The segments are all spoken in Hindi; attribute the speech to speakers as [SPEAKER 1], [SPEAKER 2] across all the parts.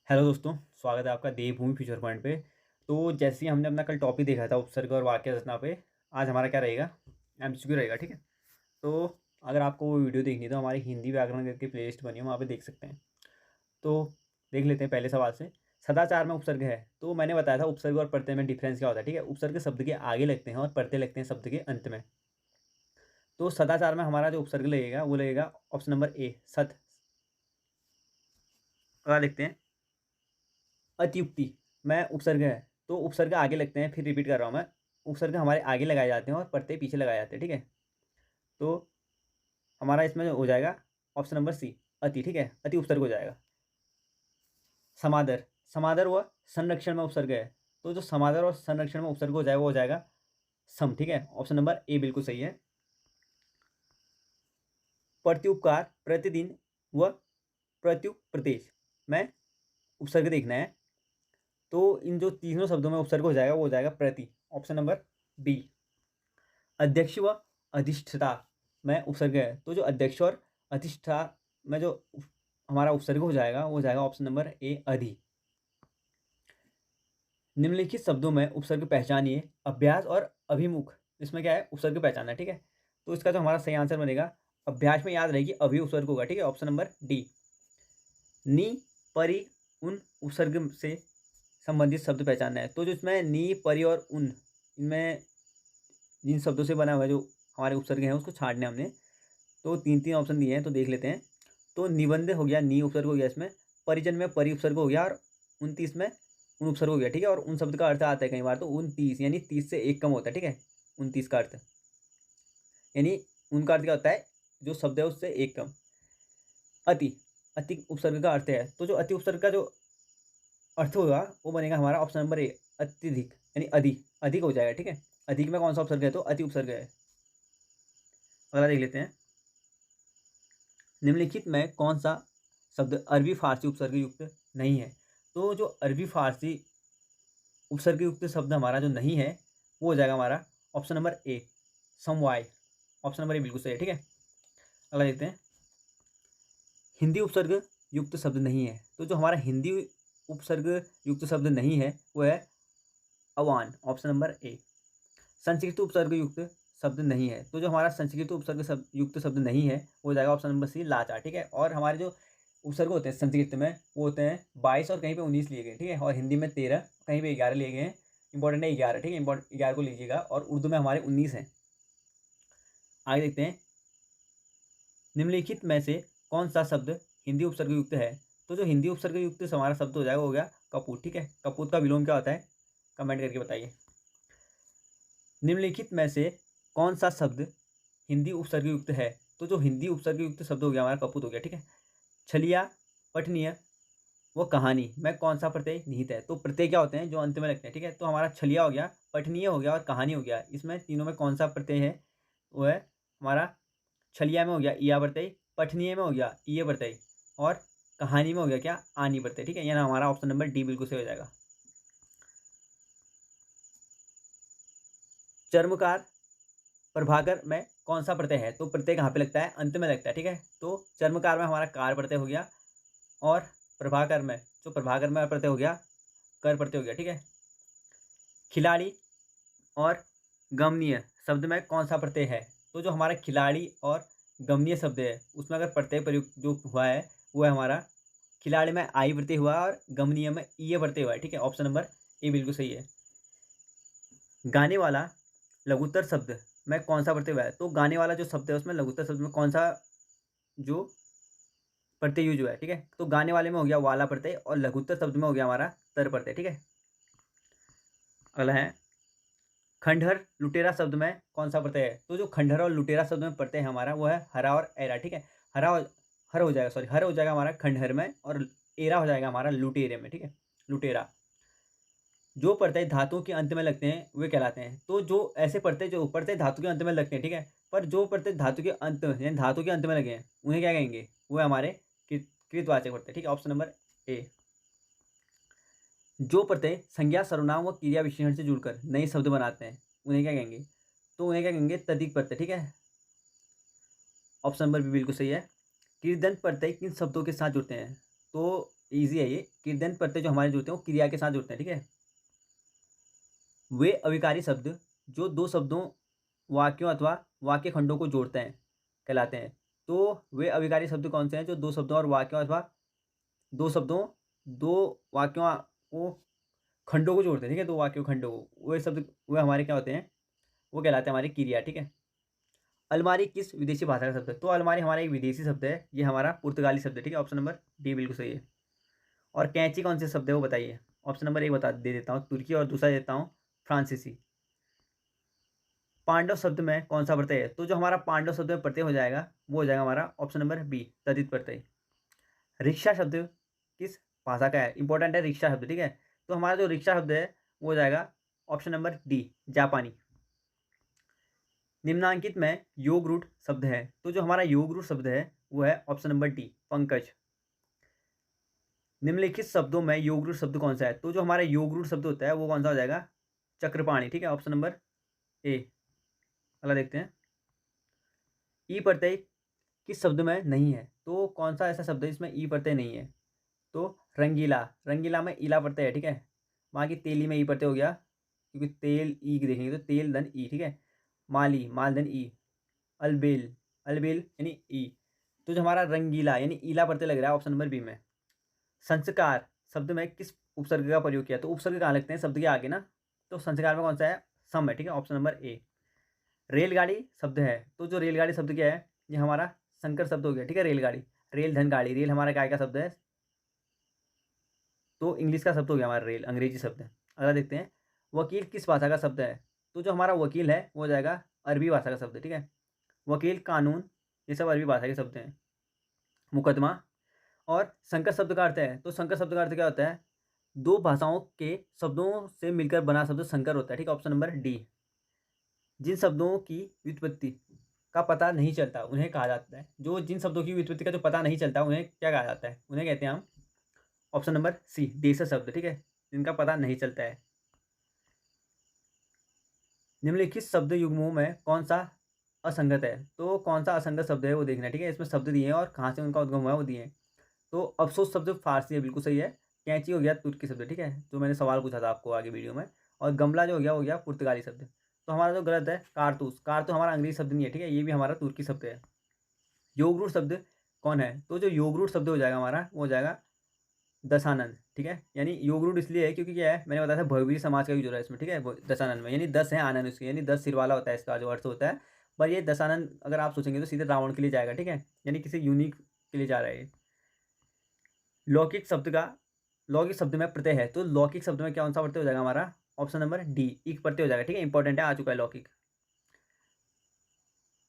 [SPEAKER 1] हेलो दोस्तों, स्वागत है आपका देवभूमि फ्यूचर पॉइंट पे। तो जैसे ही हमने अपना कल टॉपिक देखा था उपसर्ग और वाक्य रचना पे, आज हमारा क्या रहेगा? एमसीक्यू रहेगा, ठीक है। तो अगर आपको वो वीडियो देखनी है तो हमारी हिंदी व्याकरण करके प्लेलिस्ट बनी है, वहाँ पे देख सकते हैं। तो देख लेते हैं पहले सवाल से। सदाचार में उपसर्ग है, तो मैंने बताया था उपसर्ग और प्रत्यय में डिफरेंस क्या होता है, ठीक है। उपसर्ग शब्द के आगे लगते हैं और प्रत्यय लगते हैं शब्द के अंत में। तो सदाचार में हमारा जो उपसर्ग लगेगा वो लगेगा ऑप्शन नंबर ए, सत। अगला लिखते हैं अतियुक्ति में उपसर्ग है, तो उपसर्ग आगे लगते हैं, फिर रिपीट कर रहा हूँ मैं। उपसर्ग हमारे आगे लगाए जाते हैं और प्रत्यय पीछे लगाए जाते हैं, ठीक है। तो हमारा इसमें हो जाएगा ऑप्शन नंबर सी, अति, ठीक है। अति उपसर्ग हो जाएगा। समादर, समादर व संरक्षण में उपसर्ग है, तो जो समादर और संरक्षण में उपसर्ग हो जाएगा वो हो जाएगा सम, ठीक है। ऑप्शन नंबर ए बिल्कुल सही है। प्रत्युपकार, प्रतिदिन व प्रत्युप्रदेश में उपसर्ग देखना है, तो इन जो तीनों शब्दों में उपसर्ग हो जाएगा वो हो जाएगा प्रति, ऑप्शन नंबर बी। अध्यक्ष व अधिष्ठता में उपसर्ग है, तो जो अध्यक्ष और अधिष्ठा में जो हमारा उपसर्ग हो जाएगा वो हो जाएगा ऑप्शन नंबर ए, अधि। निम्नलिखित शब्दों में उपसर्ग पहचानिए। अभ्यास और अभिमुख, इसमें क्या है, उपसर्ग पहचानना है, ठीक है। तो इसका जो हमारा सही आंसर बनेगा, अभ्यास में याद रहेगी अभि उपसर्ग होगा, ठीक है। Option number D. नी, परि, उन उपसर्ग से संबंधित शब्द पहचानना है, तो जो इसमें नी, परि और उन, इनमें जिन शब्दों से बना हुआ है जो हमारे उपसर्ग हैं उसको छांटने हमने। तो तीन तीन ऑप्शन दिए हैं, तो देख लेते हैं। तो निबंध हो गया, नी उपसर्ग हो गया इसमें। परिजन में परि उपसर्ग हो गया, और 29 में उन उपसर्ग हो गया, ठीक है। और उन शब्द का अर्थ आता है कई बार तो 29, यानी 30 से एक कम होता है, ठीक है। 29 का अर्थ यानी उनका अर्थ क्या होता है, जो शब्द है उससे एक कम। अति, अति उपसर्ग का अर्थ है, तो जो अति उपसर्ग का जो अर्थ होगा वो बनेगा हमारा ऑप्शन नंबर ए, अत्यधिक, यानी अधिक, अधिक हो जाएगा, ठीक है। अधिक में कौन सा उपसर्ग है, तो अति उपसर्ग है। अगला देख लेते हैं। निम्नलिखित में कौन सा शब्द अरबी फारसी उपसर्ग युक्त नहीं है, तो जो अरबी फारसी उपसर्ग युक्त शब्द हमारा जो नहीं है वो हो जाएगा हमारा ऑप्शन नंबर ए, समवाय। ऑप्शन नंबर ए बिल्कुल सही है, ठीक है। अगला देखते हैं। हिंदी उपसर्ग युक्त शब्द नहीं है, तो जो हमारा हिंदी उपसर्ग युक्त शब्द नहीं है वो है अवान, ऑप्शन नंबर ए। संस्कृत उपसर्ग युक्त शब्द नहीं है, तो जो हमारा संस्कृत उपसर्ग शब्द युक्त शब्द नहीं है वो हो जाएगा ऑप्शन नंबर सी, लाचार, ठीक है। और हमारे जो उपसर्ग होते हैं संस्कृत में वो होते हैं 22 और कहीं पे 19 लिए गए, ठीक है। और हिंदी में 13, कहीं पे 11 लिए गए हैं। इंपॉर्टेंट है 11, ठीक है। इंपॉर्टेंट 11 को लीजिएगा, और उर्दू में हमारे 19 हैं। आगे देखते हैं। निम्नलिखित में से कौन सा शब्द हिंदी उपसर्ग युक्त है, तो जो हिंदी उपसर्ग युक्त हमारा शब्द हो जाएगा वो हो गया कपूत, ठीक है। कपूत का विलोम क्या होता है, कमेंट करके बताइए। निम्नलिखित में से कौन सा शब्द हिंदी उपसर्ग युक्त है, तो जो हिंदी उपसर्ग युक्त शब्द हो गया हमारा कपूत हो गया, ठीक है। छलिया, पठनीय वो कहानी में कौन सा प्रत्यय निहित है, तो प्रत्यय क्या होते हैं जो अंत में लगते हैं, ठीक है। तो हमारा छलिया हो गया, पठनीय हो गया और कहानी हो गया, इसमें तीनों में कौन सा प्रत्यय है, वो है हमारा छलिया में हो गया ईया प्रत्यय, पठनीय में हो गया ईय प्रत्यय, और कहानी में हो गया क्या, आनी प्रत्यय, ठीक है। यानी हमारा ऑप्शन नंबर डी बिल्कुल सही हो जाएगा। चर्मकार, प्रभाकर में कौन सा प्रत्यय है, तो प्रत्यय कहाँ पे लगता है, अंत में लगता है, ठीक है। तो चर्मकार में हमारा कार प्रत्यय हो गया, और प्रभाकर में, जो प्रभाकर में प्रत्यय हो गया कर प्रत्यय हो गया, ठीक है। खिलाड़ी और गमनीय शब्द में कौन सा प्रत्यय है, तो जो हमारा खिलाड़ी और गमनीय शब्द है उसमें अगर प्रत्यय प्रयुक्त जो हुआ है वो है हमारा खिलाड़ी में आई प्रत्यय हुआ है और गमनीय में ईय प्रत्यय हुआ है, ठीक है। ऑप्शन नंबर ए बिल्कुल सही है। गाने वाला लघुत्तर शब्द में कौन सा प्रत्यय हुआ है, तो गाने वाला जो शब्द है उसमें लघुत्तर शब्द में कौन सा जो प्रत्यय यूज हुआ है, ठीक है। तो गाने वाले में हो गया वाला प्रत्यय, और लघुत्तर शब्द में हो गया हमारा तर प्रत्यय, ठीक है। अगला है खंडहर, लुटेरा शब्द में कौन सा प्रत्यय है, तो जो खंडहर और लुटेरा शब्द में प्रत्यय है हमारा वो है हरा और एरा, ठीक है। हरा हर हो जाएगा, सॉरी, हर हो जाएगा हमारा खंडहर में, और एरा हो जाएगा हमारा लुटेरे में, ठीक है। लुटेरा। जो प्रत्यय धातुओं के अंत में लगते हैं वे कहलाते हैं, तो जो ऐसे प्रत्यय जो प्रत्यय धातु के अंत में लगते हैं, ठीक है, पर जो प्रत्यय धातु के अंत यानी धातु के अंत में लगे हैं उन्हें क्या कहेंगे, वो है हमारे कृतवाचक प्रत्यय, ठीक है। ऑप्शन नंबर ए। जो प्रत्यय संज्ञा, सर्वनाम व क्रिया विशेषण से जुड़कर नए शब्द बनाते हैं उन्हें क्या कहेंगे, तो उन्हें क्या कहेंगे, तद्धित प्रत्यय, ठीक है। ऑप्शन नंबर बी बिल्कुल सही है। कृदंत प्रत्यय किन शब्दों के साथ जुड़ते हैं, तो ईजी है ये। किर्दंत प्रत्यय जो हमारे जुड़ते हैं वो क्रिया के साथ जुड़ते हैं, ठीक है। वे अविकारी शब्द जो दो शब्दों, वाक्यों अथवा वाक्य खंडों को जोड़ते हैं कहलाते हैं। तो वे अविकारी शब्द कौन से हैं जो दो शब्दों और वाक्यों अथवा दो शब्दों, दो वाक्यों को खंडों को जोड़ते हैं, ठीक है, दो वाक्यों खंडों को, वे शब्द वे हमारे क्या होते हैं, वो कहलाते हैं हमारी क्रिया, ठीक है। अलमारी किस विदेशी भाषा का शब्द है? तो अलमारी हमारा एक विदेशी शब्द है, ये हमारा पुर्तगाली शब्द है, ठीक है। ऑप्शन नंबर डी बिल्कुल सही है। और कैंची कौन से शब्द है वो बताइए। ऑप्शन नंबर एक बता दे देता हूँ तुर्की और दूसरा देता हूँ फ्रांसीसी। पांडव शब्द में कौन सा प्रत्यय है? तो जो हमारा पांडव शब्द में प्रत्यय हो जाएगा वो हो जाएगा हमारा ऑप्शन नंबर बी तदित प्रत्यय। रिक्शा शब्द किस भाषा का है? इंपॉर्टेंट है रिक्शा शब्द, ठीक है। तो हमारा जो रिक्शा शब्द है वो हो जाएगा ऑप्शन नंबर डी जापानी। निम्नांकित में योग रूट शब्द है, तो जो हमारा योग रूट शब्द है वो है ऑप्शन नंबर डी पंकज। निम्नलिखित शब्दों में योग रूट शब्द कौन सा है? तो जो हमारा योग रूट शब्द होता है वो कौन सा हो जाएगा? चक्रपाणी, ठीक है। ऑप्शन नंबर ए। अगला देखते हैं। ई प्रत्यय किस शब्द में नहीं है? तो कौन सा ऐसा शब्द है जिसमें ई प्रत्यय नहीं है? तो रंगीला, रंगीला में ईला प्रत्यय है, ठीक है। वहाँ की तेली में ई प्रत्यय हो गया, क्योंकि तेल ई की देखेंगे तो तेल धन ई, ठीक है। माली, माल धन ई। अलबेल, अलबेल यानी ई। तो जो हमारा रंगीला यानी ईला प्रत्यय लग रहा है ऑप्शन नंबर बी में। संस्कार शब्द में किस उपसर्ग का प्रयोग किया? तो उपसर्ग कहाँ लगते हैं शब्द के आगे ना, तो संस्कार में कौन सा है? सम है, ठीक है। ऑप्शन नंबर ए। रेलगाड़ी शब्द है, तो जो रेलगाड़ी शब्द क्या है? ये हमारा संकर शब्द हो गया, ठीक है। रेलगाड़ी, रेल धन गाड़ी, रेल हमारा काय का शब्द है? तो इंग्लिश का शब्द हो गया हमारा रेल, अंग्रेजी शब्द है। अगला देखते हैं। वकील किस भाषा का शब्द है? तो जो हमारा वकील है वो हो जाएगा अरबी भाषा का शब्द है, ठीक है। वकील, कानून, ये सब अरबी भाषा के शब्द हैं। मुकदमा और संकर शब्द का अर्थ है, तो संकर शब्द का अर्थ क्या होता है? दो भाषाओं के शब्दों से मिलकर बना शब्द संकर होता है, ठीक है। Option number D. जिन शब्दों की व्युत्पत्ति का पता नहीं चलता उन्हें कहा जाता है, जो जिन शब्दों की व्युत्पत्ति का जो पता नहीं चलता उन्हें क्या कहा जाता है? उन्हें कहते हैं हम ऑप्शन नंबर सी देशज शब्द, ठीक है, जिनका पता नहीं चलता है। निम्नलिखित शब्द युग्मों में कौन सा असंगत है? तो कौन सा असंगत शब्द है वो देखना है, ठीक है। इसमें शब्द दिए हैं और कहाँ से उनका उद्गम हुआ है वो दिए हैं। तो अफसोस शब्द फारसी है, बिल्कुल सही है। कैंची हो गया तुर्की शब्द, ठीक है, जो मैंने सवाल पूछा था आपको आगे वीडियो में। और गमला जो हो गया पुर्तगाली शब्द। तो हमारा जो गलत है कारतूस, कारतूस हमारा अंग्रेजी शब्द नहीं है, ठीक है, ये भी हमारा तुर्की शब्द है। योगरूट शब्द कौन है? तो जो योगरूट शब्द हो जाएगा हमारा वो हो जाएगा दशानंद, ठीक है। यानी योगरूट इसलिए है क्योंकि क्या है, मैंने बताया था भैरवी समाज का यूज हो रहा है इसमें, ठीक है। दशानंद में यानी 10 है आनंद उसके, यानी 10 सिर वाला होता है इसका जो अर्थ होता है। पर ये दशानंद अगर आप सोचेंगे तो सीधे रावण के लिए जाएगा, ठीक है, यानी किसी यूनिक के लिए जा रहा है ये। लौकिक शब्द का, लौकिक शब्द में प्रत्यय है, तो लौकिक शब्द में कौन सा प्रत्यय हो जाएगा हमारा? ऑप्शन नंबर डी एक प्रत्यय हो जाएगा, ठीक है। इंपॉर्टेंट है, आ चुका है लौकिक।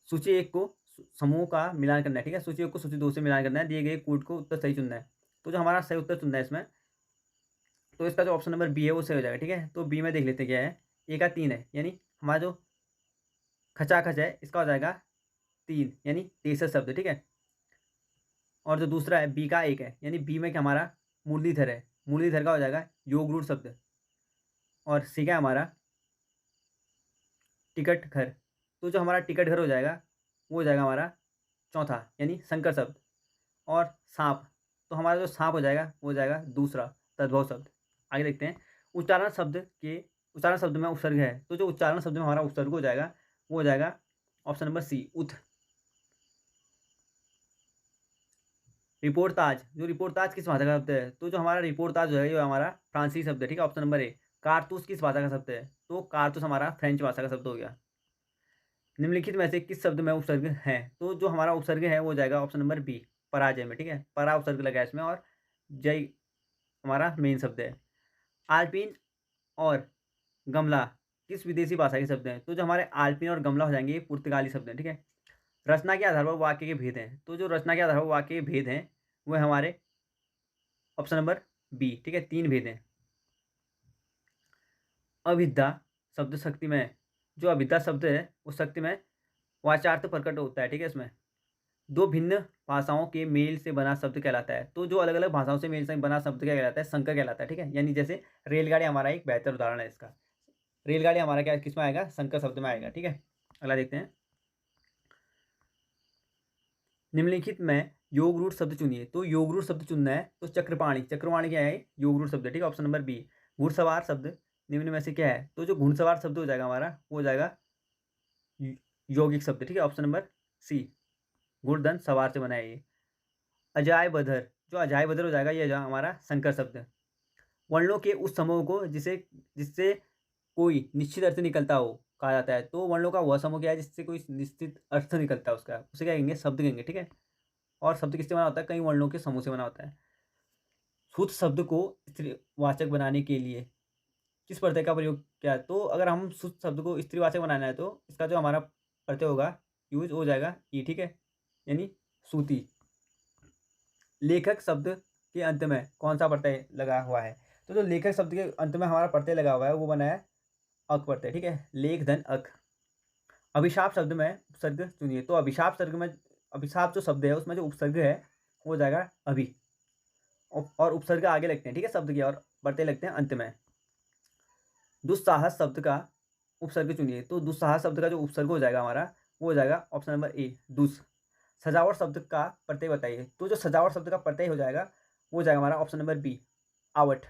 [SPEAKER 1] सूची एक को समूह का मिलान करना है, ठीक है। सूची एक को सूची दो से मिलान करना है, दिए गए कूट को उत्तर सही चुनना है। तो जो हमारा सही उत्तर चुनना है इसमें, तो इसका जो ऑप्शन नंबर बी है वो सही हो जाएगा, ठीक है। तो बी में देख लेते हैं क्या है। ए का 3 है, यानी हमारा जो खचाखच है इसका हो जाएगा 3, यानी तेसर शब्द, ठीक है। और जो दूसरा है बी का 1 है, यानी बी में क्या हमारा मुरलीधर है, मुरलीधर का हो जाएगा योग रूढ़ शब्द। और सी का हमारा टिकट घर, तो जो हमारा टिकट घर हो जाएगा वो हो जाएगा हमारा चौथा, यानी संकर शब्द। और सांप, तो हमारा जो सांप हो जाएगा वो हो जाएगा दूसरा तद्भव शब्द। आगे देखते हैं। उच्चारण शब्द के, उच्चारण शब्द में उपसर्ग है, तो जो उच्चारण शब्द में हमारा उपसर्ग हो जाएगा वो हो जाएगा ऑप्शन नंबर सी उथ। रिपोर्टाज, जो रिपोर्टाज किस भाषा का शब्द है? तो जो हमारा रिपोर्टाज जो है ये हमारा फ्रांसीसी शब्द है, ठीक है। ऑप्शन नंबर ए। कारतूस किस भाषा का शब्द है? तो कारतूस हमारा फ्रेंच भाषा का शब्द हो गया। निम्नलिखित में से किस शब्द में उपसर्ग है? तो जो हमारा उपसर्ग है वो हो जाएगा ऑप्शन नंबर बी पराजय में, ठीक है। परा उपसर्ग लगा है इसमें और जय हमारा मेन शब्द है। आल्पिन और गमला किस विदेशी भाषा के शब्द हैं? तो जो हमारे आल्पिन और गमला हो जाएंगे ये पुर्तगाली शब्द हैं, ठीक है। रचना के आधार पर वाक्य के भेद हैं, तो जो रचना के आधार पर वाक्य के भेद हैं वो हमारे ऑप्शन नंबर बी, ठीक है। 3 भेद हैं। अविद्या शब्द शक्ति में, जो अविद्या शब्द है उस शक्ति में वाचार्थ प्रकट होता है, ठीक है। इसमें दो भिन्न भाषाओं के मेल से बना शब्द कहलाता है, तो जो अलग अलग भाषाओं से मेल से बना शब्द क्या कहलाता है? संकर कहलाता है, ठीक है। यानी जैसे रेलगाड़ी हमारा एक बेहतर उदाहरण है इसका। रेलगाड़ी हमारा क्या किस में आएगा? संकर शब्द में आएगा, ठीक है। अगला देखते हैं। निम्नलिखित में योग रूट शब्द चुनिए, तो योग रूट शब्द चुनना है तो चक्रपाणी, चक्रपाणी क्या है, योग रूट शब्द है, ठीक है, ऑप्शन नंबर बी। घुड़सवार शब्द निम्न में से क्या है, तो जो घुड़सवार शब्द हो जाएगा हमारा वो हो जाएगा यौगिक शब्द, ठीक है, ऑप्शन नंबर सी। घुड़दन सवार से बना है ये। अजाय बधर, जो अजाय बधर हो जाएगा ये हमारा संकर शब्द। वर्णों के उस समूह को जिसे जिससे कोई निश्चित अर्थ निकलता हो कहा जाता है, तो वर्णों का वह समूह क्या है जिससे कोई निश्चित अर्थ निकलता है उसका, उसे क्या कहेंगे, शब्द कहेंगे, ठीक है। और शब्द किससे बना होता है, कई वर्णों के समूह से बना होता है। सूत्र शब्द को स्त्रीवाचक बनाने के लिए किस प्रत्यय का प्रयोग किया है, तो अगर हम सूत्र शब्द को स्त्रीवाचक बनाना है तो इसका जो हमारा प्रत्यय होगा यूज हो जाएगा ई, ठीक है, यानी सूती। लेखक शब्द के अंत में कौन सा प्रत्यय लगा हुआ है, तो जो लेखक शब्द के अंत में हमारा प्रत्यय लगा हुआ है वो बना है अक प्रत्यय, ठीक है, लेख धन अक। अभिशाप शब्द में उपसर्ग चुनिए, तो अभिशाप शब्द में, अभिशाप जो शब्द है उसमें जो उपसर्ग है वो हो जाएगा अभी, और उपसर्ग आगे लगते हैं, ठीक है, शब्द के, और प्रत्यय लगते हैं अंत में। दुस्साहस शब्द का उपसर्ग चुनिए, तो दुस्साहस शब्द का जो उपसर्ग हो जाएगा हमारा वो हो जाएगा ऑप्शन नंबर ए, दुस। सजावट शब्द का प्रत्यय बताइए, तो जो सजावट शब्द का प्रत्यय हो जाएगा वो हो जाएगा हमारा ऑप्शन नंबर बी, आवट।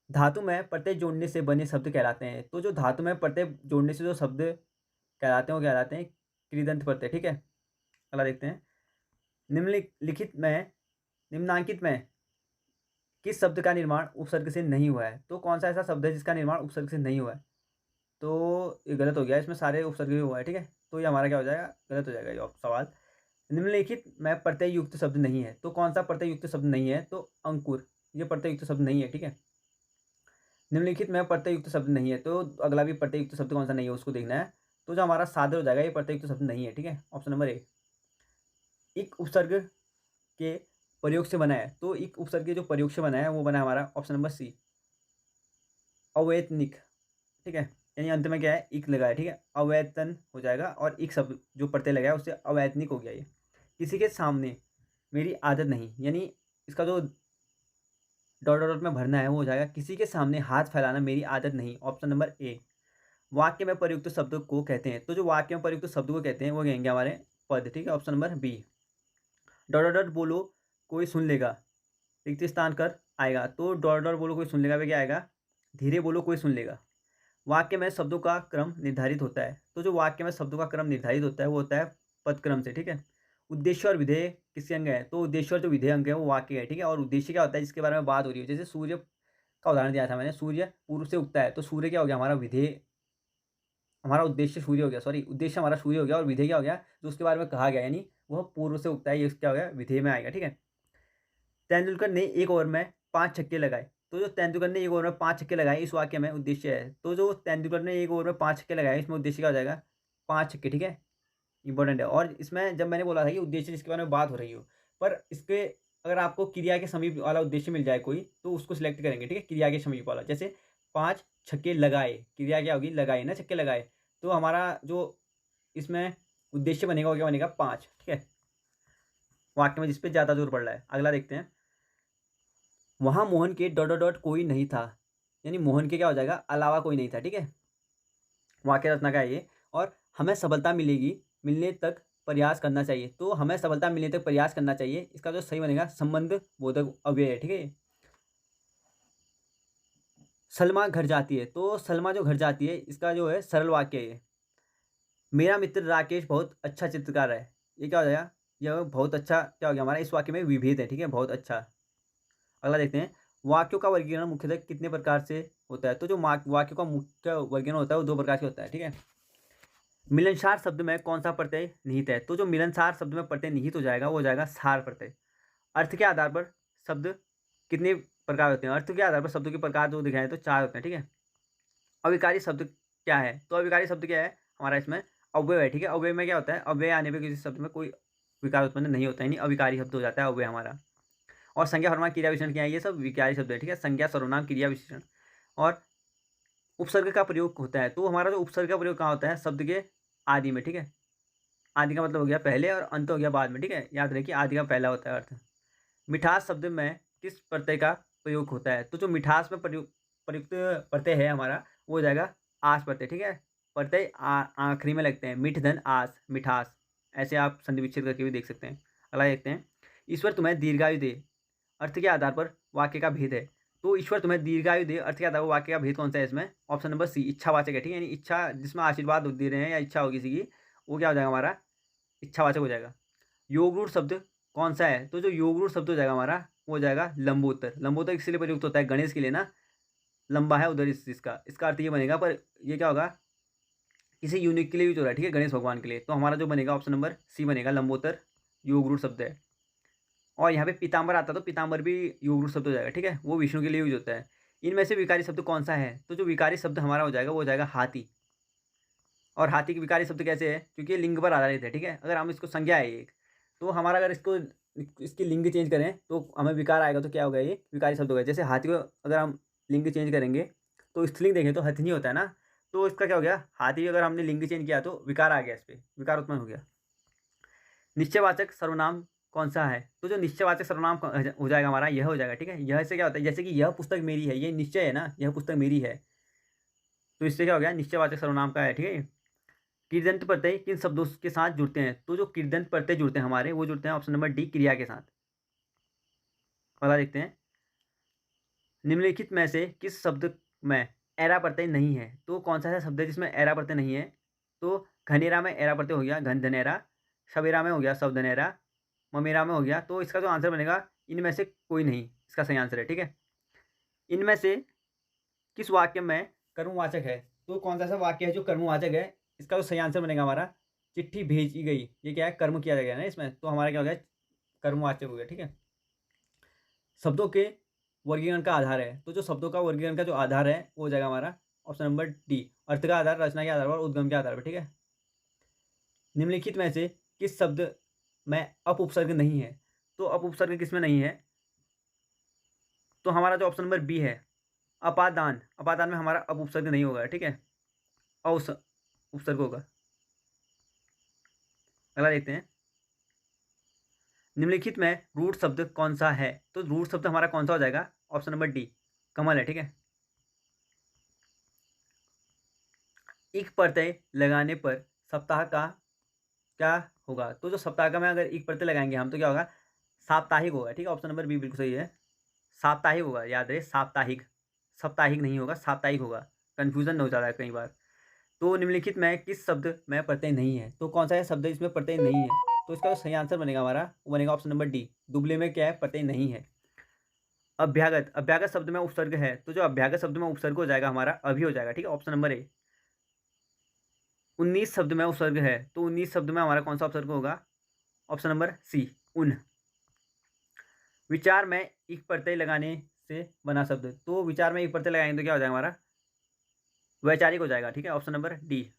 [SPEAKER 1] धातु में प्रत्यय जोड़ने से बने शब्द कहलाते हैं, तो जो धातु में प्रत्यय जोड़ने से जो शब्द कहलाते हैं वो कहलाते हैं कृदंत प्रत्यय, ठीक है। अगला देखते हैं, निम्नलिखित में निम्नांकित में किस शब्द का निर्माण उपसर्ग से नहीं हुआ है, तो कौन सा ऐसा शब्द है जिसका निर्माण उपसर्ग से नहीं हुआ है, तो ये गलत हो गया, इसमें सारे उपसर्ग ही हुआ है, ठीक है, तो ये हमारा क्या हो जाएगा, गलत हो जाएगा ये सवाल। निम्नलिखित में प्रत्यय युक्त शब्द नहीं है, तो कौन सा प्रत्यय युक्त शब्द नहीं है, तो अंकुर, ये प्रत्यय युक्त शब्द नहीं है, ठीक है। निम्नलिखित में प्रत्यय युक्त शब्द नहीं है, तो अगला भी प्रत्यय युक्त शब्द कौन सा नहीं है उसको देखना है, तो जो हमारा सादर हो जाएगा ये प्रत्यय युक्त शब्द नहीं है, ठीक है, ऑप्शन नंबर ए। एक उपसर्ग के प्रयोग से बना है, तो एक उपसर्ग के जो प्रयोग से बना है वो बना है हमारा ऑप्शन नंबर सी, अवैतनिक, ठीक है, यानी अंत में क्या है, इक लगा है, ठीक है, अवैतन हो जाएगा, और इक शब्द जो प्रत्यय लगा है उससे अवैतनिक हो गया ये। किसी के सामने मेरी आदत नहीं, यानी इसका जो डॉट डॉट में भरना है वो हो जाएगा किसी के सामने हाथ फैलाना मेरी आदत नहीं, ऑप्शन नंबर ए। वाक्य में प्रयुक्त शब्द को कहते हैं, तो जो वाक्य में प्रयुक्त शब्द को कहते हैं वो कहेंगे हमारे पद, ठीक है, option number B. Dot dot dot बोलो कोई सुन लेगा, रिक्त स्थान कर आएगा, तो डॉट डॉट बोलो कोई सुन लेगा पे क्या आएगा, धीरे बोलो कोई सुन लेगा। वाक्य में शब्दों का क्रम निर्धारित होता है, तो जो वाक्य में शब्दों का क्रम निर्धारित होता है वो होता है पद क्रम से, ठीक है। उद्देश्य और विधेय किसके अंग है, तो उद्देश्य और जो विधेय अंग है वो वाक्य है, ठीक है, और उद्देश्य क्या होता है जिसके बारे में बात हो रही है, जैसे सूर्य का उदाहरण दिया था मैंने, सूर्य पूर्व से उगता है, तो सूर्य क्या हो गया हमारा विधेय, हमारा उद्देश्य सूर्य हो गया, सॉरी उद्देश्य हमारा सूर्य हो गया, और विधेय क्या हो गया जो उसके बारे में कहा गया, यानी वह पूर्व से उगता है, ये क्या हो गया, विधेय में आएगा, ठीक है। तेंदुलकर ने एक ओवर में 5 छक्के लगाए, तो जो तेंदुलकर ने एक ओवर में 5 छक्के लगाए इस वाक्य में उद्देश्य है, तो जो तेंदुलकर ने एक ओवर में 5 छक्के लगाए इसमें उद्देश्य क्या हो जाएगा, 5 छक्के, ठीक है, इंपॉर्टेंट है। और इसमें जब मैंने बोला था कि उद्देश्य जिसके बारे में बात हो रही हो, पर इसके अगर आपको क्रिया के समीप वाला उद्देश्य मिल जाए कोई तो उसको सिलेक्ट करेंगे, ठीक है, क्रिया के समीप वाला, जैसे 5 छक्के लगाए, क्रिया क्या होगी, लगाए ना, छक्के लगाए, तो हमारा जो इसमें उद्देश्य बनेगा वो क्या बनेगा, 5, ठीक है, वाक्य में जिस पे ज़्यादा जोर पड़ रहा है। अगला देखते हैं, वहाँ मोहन के डॉट डॉट डॉट कोई नहीं था, यानी मोहन के क्या हो जाएगा, अलावा कोई नहीं था, ठीक है, वाक्य रचना का है ये। और हमें सफलता मिलेगी, मिलने तक प्रयास करना चाहिए, तो हमें सफलता मिलने तक प्रयास करना चाहिए, इसका जो सही बनेगा संबंध बोधक अव्यय है, ठीक है। सलमा घर जाती है, तो सलमा जो घर जाती है इसका जो है सरल वाक्य है ये। मेरा मित्र राकेश बहुत अच्छा चित्रकार है, ये क्या हो जाएगा, यह बहुत अच्छा क्या हो गया हमारा, इस वाक्य में विभेद है, ठीक है, बहुत अच्छा। अगला देखते हैं, वाक्यों का वर्गीकरण मुख्यतः कितने प्रकार से होता है, तो जो वाक्यों का मुख्य वर्गीकरण होता है वो 2 प्रकार से होता है, ठीक है। मिलनसार शब्द में कौन सा प्रत्यय निहित है, तो जो मिलनसार शब्द में प्रत्यय निहित हो जाएगा वो हो जाएगा सार प्रत्यय। अर्थ के आधार पर शब्द कितने प्रकार होते हैं, अर्थ के आधार पर शब्दों के प्रकार जो दिखाए तो 4 होते हैं, ठीक है। अविकारी शब्द क्या है, तो अविकारी शब्द क्या है हमारा, इसमें अव्यय है, ठीक है, अव्यय में क्या होता है, अव्यय आने पर किसी शब्द में कोई विकार उत्पन्न नहीं होता है, यानी अविकारी शब्द हो जाता है अव्यय हमारा। और संज्ञा सर्वनाम क्रिया विशेषण क्या है, ये सब विकारी शब्द है, ठीक है, संज्ञा सर्वनाम क्रिया विशेषण। और उपसर्ग का प्रयोग होता है, तो हमारा जो उपसर्ग का प्रयोग कहाँ होता है, शब्द के आदि में, ठीक है, आदि का मतलब हो गया पहले और अंत हो गया बाद में, ठीक है, याद रखिए आदि का पहला होता है अर्थ। मिठास शब्द में किस प्रत्यय का प्रयोग होता है, तो जो मिठास में प्रयुक्त प्रत्यय है हमारा वो हो जाएगा आस प्रत्यय, ठीक है, प्रत्यय आखिरी में लगते हैं, मिठ धन आस, मिठास, ऐसे आप संधि विच्छेद करके भी देख सकते हैं। अगला देखते हैं, ईश्वर तुम्हें दीर्घायु दे अर्थ के आधार पर वाक्य का भेद है। तो ईश्वर तुम्हें दीर्घायु दे अर्थ के आधार पर वाक्य का भेद कौन सा है इसमें? ऑप्शन नंबर सी, इच्छावाचक है, ठीक है। यानी इच्छा जिसमें आशीर्वाद दे रहे हैं या इच्छा हो किसी की, वो क्या हो जाएगा हमारा? इच्छावाचक हो जाएगा। योग रूढ़ शब्द कौन सा है? तो जो योग रूढ़ शब्द हो जाएगा हमारा, वो हो जाएगा लंबोत्तर। लंबोत्तर किस लिए प्रयुक्त होता है? गणेश के लिए ना, लंबा है उधर इसका अर्थ ये बनेगा, पर ये क्या होगा? किसी यूनिक के लिए यूज हो रहा है, ठीक है, गणेश भगवान के लिए। तो हमारा जो बनेगा ऑप्शन नंबर सी बनेगा, लंबोत्तर योग रूढ़ शब्द है। और यहाँ पे पीताम्बर आता तो पीताम्बर भी योग रूढ़ शब्द हो जाएगा, ठीक है, वो विष्णु के लिए यूज होता है। इनमें से विकारी शब्द कौन सा है? तो जो विकारी शब्द हमारा हो जाएगा वो हो जाएगा हाथी। और हाथी के विकारी शब्द कैसे है? क्योंकि ये लिंग पर आधारित है, ठीक है। अगर हम इसको संज्ञा है एक, तो हमारा अगर इसको इसकी लिंग चेंज करें तो हमें विकार आएगा, तो क्या होगा? ये विकारी शब्द होगा। जैसे हाथी को अगर हम लिंग चेंज करेंगे तो स्त्रीलिंग देखें तो हथनी होता है ना, तो इसका क्या हो गया? हाथी अगर हमने लिंग चेंज किया तो विकार आ गया, इस पर विकार उत्पन्न हो गया। निश्चयवाचक सर्वनाम कौन सा है? तो जो निश्चयवाचक सर्वनाम हो जाएगा हमारा, यह हो जाएगा, ठीक है। यह से क्या होता है? जैसे कि यह पुस्तक मेरी है, ये निश्चय है ना, यह पुस्तक मेरी है, तो इससे क्या हो गया? निश्चयवाचक सर्वनाम का है, ठीक है। किर्दंत प्रत्यय किन शब्दों के साथ जुड़ते हैं? तो जो किर्दंत प्रत्यय जुड़ते हैं हमारे, वो जुड़ते हैं ऑप्शन नंबर डी, क्रिया के साथ। पता देखते हैं, निम्नलिखित में से किस शब्द में एरा प्रत्यय नहीं है? तो कौन सा ऐसा शब्द है जिसमें एरा प्रत्यय नहीं है? तो घनेरा में एरा प्रत्यय हो गया, घन धनेरा। सवेरा में हो गया, सब धनेरा। ममेरा में हो गया। तो इसका जो आंसर बनेगा, इनमें से कोई नहीं इसका सही आंसर है, ठीक है। इनमें से किस वाक्य में कर्मवाचक है? तो कौन सा ऐसा वाक्य है जो कर्मवाचक है? इसका जो सही आंसर बनेगा हमारा, चिट्ठी भेजी गई, ये क्या है? कर्म किया गया ना इसमें, तो हमारा क्या हो गया? कर्मवाचक हो गया, ठीक है। शब्दों के वर्गीकरण का आधार है, तो जो शब्दों का वर्गीकरण का जो आधार है वो हो जाएगा हमारा ऑप्शन नंबर डी, अर्थ का आधार, रचना के आधार पर, उद्गम के आधार पर, ठीक है। निम्नलिखित में से किस शब्द में अप उपसर्ग नहीं है? तो अप उपसर्ग किस में नहीं है? तो हमारा जो ऑप्शन नंबर बी है, अपादान। अपादान में हमारा अप उपसर्ग नहीं होगा, ठीक है, उपसर्ग होगा। अगला देखते हैं, निम्नलिखित में रूट शब्द कौन सा है? तो रूट शब्द हमारा कौन सा हो जाएगा? ऑप्शन नंबर डी, कमल है, ठीक है। एक प्रत्यय लगाने पर सप्ताह का क्या होगा? तो जो सप्ताह का में अगर एक प्रत्यय लगाएंगे हम, तो क्या होगा? साप्ताहिक होगा, ठीक है। ऑप्शन नंबर बी बिल्कुल सही है, साप्ताहिक होगा, याद रहे, साप्ताहिक, साप्ताहिक नहीं होगा, साप्ताहिक होगा, कन्फ्यूजन हो जाता है कई बार। तो निम्नलिखित में किस शब्द में प्रत्यय नहीं है? तो कौन सा है शब्द जिसमें प्रत्यय नहीं है? तो इसका जो सही आंसर बनेगा हमारा, वो बनेगा ऑप्शन नंबर डी, दुबले में क्या है? प्रत्यय नहीं है। अभ्यागत, अभ्यागत शब्द में उपसर्ग है, तो जो अभ्यागत शब्द में उपसर्ग हो जाएगा हमारा, अभी हो जाएगा, ठीक है, ऑप्शन नंबर ए। 19 शब्द में उपसर्ग है, तो 19 शब्द में हमारा कौन सा उपसर्ग होगा? ऑप्शन नंबर सी, उन। विचार में एक प्रत्यय लगाने से बना शब्द, तो विचार में एक प्रत्यय लगाएंगे तो क्या हो जाएगा हमारा? वैचारिक हो जाएगा, ठीक है, ऑप्शन नंबर डी।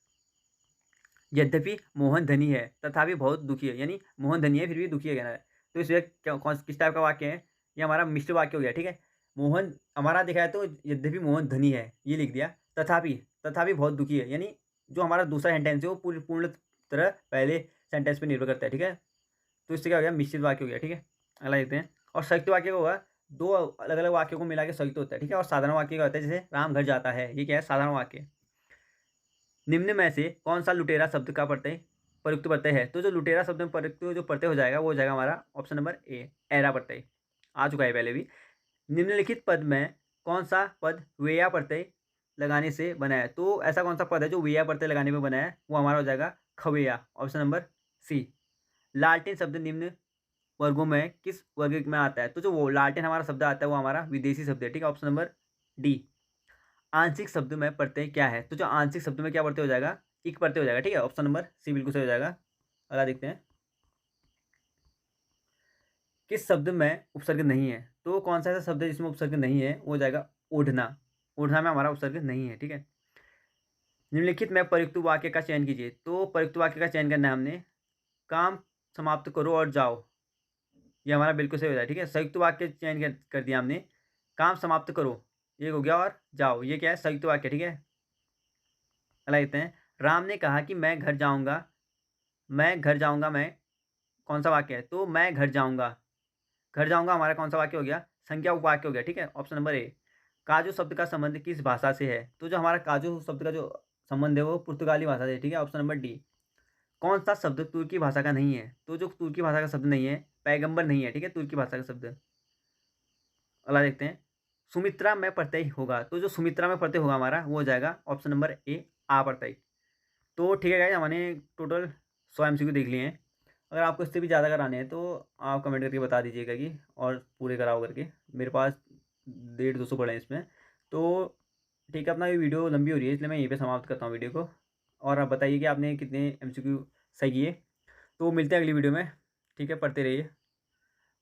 [SPEAKER 1] यद्यपि मोहन धनी है तथापि बहुत दुखी है, यानी मोहन धनी है फिर भी दुखी है कहना है। तो इसमें क्या किस टाइप का वाक्य है? ये हमारा मिश्र वाक्य हो गया, ठीक है। मोहन हमारा दिखा है तो यद्यपि मोहन धनी है ये लिख दिया, तथापि, तथापि बहुत दुखी है, यानी जो हमारा दूसरा सेंटेंस है वो पूर्ण तरह पहले सेंटेंस पर निर्भर करता है, ठीक है। तो इससे क्या हो गया? मिश्रित वाक्य हो गया, ठीक है। अगला देखते हैं, और संयुक्त वाक्य होगा, दो अलग अलग वाक्यों को मिला के संयुक्त होता है, ठीक है। और साधारण वाक्य क्या होता है? जैसे राम घर जाता है, ये क्या है? साधारण वाक्य। निम्न में से कौन सा लुटेरा शब्द का प्रत्यय प्रयुक्त प्रत्यय है? तो जो लुटेरा शब्द में प्रयुक्त जो प्रत्यय हो जाएगा वो हो जाएगा हमारा ऑप्शन नंबर ए, एरा प्रत्यय, आ चुका है पहले भी। निम्नलिखित पद में कौन सा पद वेया प्रत्यय लगाने से बना है? तो ऐसा कौन सा पद है जो वेया प्रत्यय लगाने में बना है? वो हमारा हो जाएगा खवेया, ऑप्शन नंबर सी। लालटेन शब्द निम्न वर्गों में किस वर्ग में आता है? तो जो वो लालटेन हमारा शब्द आता है वो हमारा विदेशी शब्द है, ठीक है, ऑप्शन नंबर डी। आंशिक शब्द में प्रत्यय क्या है? तो जो आंशिक शब्द में क्या प्रत्यय हो जाएगा? एक प्रत्यय हो जाएगा, ठीक है, ऑप्शन नंबर सी बिल्कुल सही हो जाएगा। अगला देखते हैं, किस शब्द में उपसर्ग नहीं है? तो कौन सा ऐसा शब्द है जिसमें उपसर्ग नहीं है? वो हो जाएगा ओढ़ना, ओढ़ना में हमारा उपसर्ग नहीं है, ठीक है। निम्नलिखित में प्रयुक्त वाक्य का चयन कीजिए, तो प्रयुक्त वाक्य का चयन करना है हमने, काम समाप्त करो और जाओ, ये हमारा बिल्कुल सही हो जाएगा, ठीक है। संयुक्त वाक्य चयन कर दिया हमने, काम समाप्त करो ये हो गया, और जाओ ये क्या है? संयुक्त वाक्य, ठीक है। अगला देखते हैं, राम ने कहा कि मैं घर जाऊंगा, मैं घर जाऊंगा, मैं कौन सा वाक्य है? तो मैं घर जाऊंगा, घर जाऊंगा हमारा कौन सा वाक्य हो गया? संज्ञा उपवाक्य हो गया, ठीक है, ऑप्शन नंबर ए। काजू शब्द का संबंध किस भाषा से है? तो जो हमारा काजू शब्द का जो संबंध है वो पुर्तगाली भाषा से, ठीक है, ऑप्शन नंबर डी। कौन सा शब्द तुर्की भाषा का नहीं है? तो जो तुर्की भाषा का शब्द नहीं है, पैगंबर नहीं है, ठीक है, तुर्की भाषा का शब्द। अगला देखते हैं, सुमित्रा में प्रत्यय होगा, तो जो सुमित्रा में प्रत्यय होगा हमारा वो हो जाएगा ऑप्शन नंबर ए, आ प्रत्यय। तो ठीक है गाइस, हमने टोटल 100 एमसीक्यू देख लिए हैं। अगर आपको इससे भी ज़्यादा कराने हैं तो आप कमेंट करके बता दीजिएगा कि और पूरे कराओ करके। मेरे पास 150-200 पड़े हैं इसमें। तो ठीक है, अपना ये वीडियो लंबी हो रही है इसलिए मैं यहीं पे समाप्त करता हूँ वीडियो को। और आप बताइए कि आपने कितने एमसीक्यू सही किए। तो मिलते हैं अगली वीडियो में। ठीक है, पढ़ते रहिए।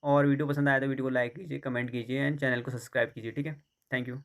[SPEAKER 1] और वीडियो पसंद आया तो वीडियो को लाइक कीजिए, कमेंट कीजिए एंड चैनल को सब्सक्राइब कीजिए। ठीक है, थैंक यू।